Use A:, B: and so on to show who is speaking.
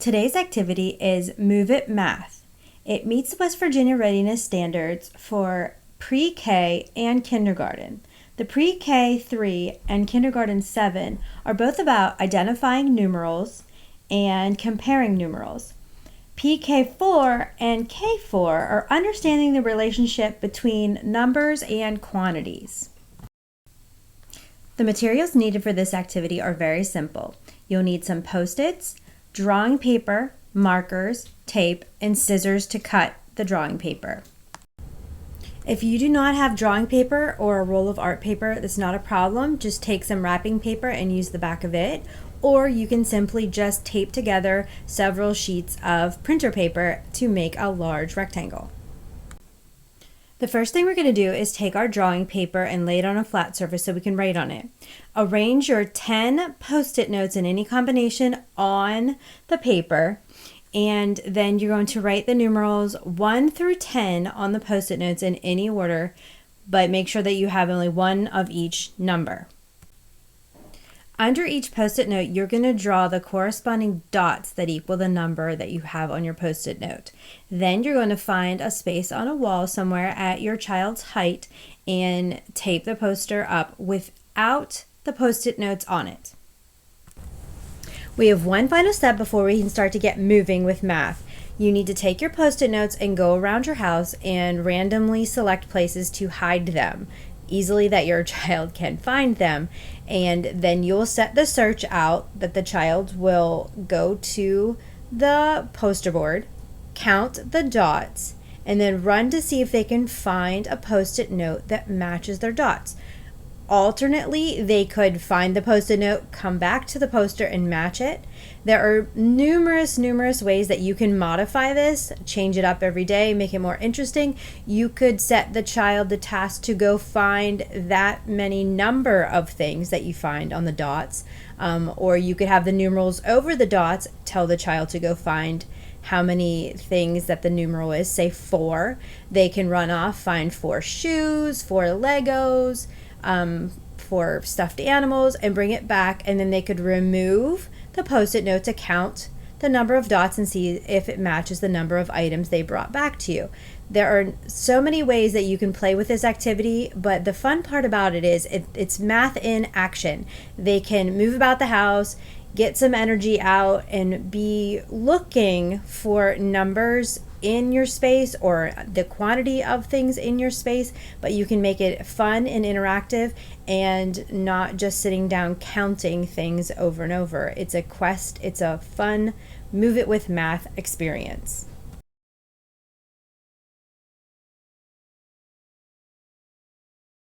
A: Today's activity is Move It Math. It meets the West Virginia Readiness Standards for Pre-K and kindergarten. The Pre-K 3 and kindergarten 7 are both about identifying numerals and comparing numerals. PK 4 and K 4 are understanding the relationship between numbers and quantities. The materials needed for this activity are very simple. You'll need some Post-its, drawing paper, markers, tape, and scissors to cut the drawing paper. If you do not have drawing paper or a roll of art paper, that's not a problem. Just take some wrapping paper and use the back of it. Or you can simply just tape together several sheets of printer paper to make a large rectangle. The first thing we're going to do is take our drawing paper and lay it on a flat surface so we can write on it. Arrange your 10 Post-it notes in any combination on the paper, and then you're going to write the numerals 1 through 10 on the Post-it notes in any order, but make sure that you have only one of each number. Under each Post-it note, you're going to draw the corresponding dots that equal the number that you have on your Post-it note. Then you're going to find a space on a wall somewhere at your child's height and tape the poster up without the Post-it notes on it. We have one final step before we can start to get moving with math. You need to take your Post-it notes and go around your house and randomly select places to hide them, easily that your child can find them, and then you'll set the search out that the child will go to the poster board, count the dots, and then run to see if they can find a Post-it note that matches their dots. Alternately, they could find the Post-it note, come back to the poster and match it. There are numerous ways that you can modify this, change it up every day, make it more interesting. You could set the child the task to go find that many number of things that you find on the dots, or you could have the numerals over the dots, tell the child to go find how many things that the numeral is, say 4. They can run off, find 4 shoes, 4 Legos, 4 stuffed animals, and bring it back, and then they could remove the Post-it note to count the number of dots and see if it matches the number of items they brought back to you. There are so many ways that you can play with this activity, but the fun part about it is it's math in action. They can move about the house, get some energy out, and be looking for numbers in your space or the quantity of things in your space, but you can make it fun and interactive and not just sitting down counting things over and over. It's a quest, it's a fun move it with math experience.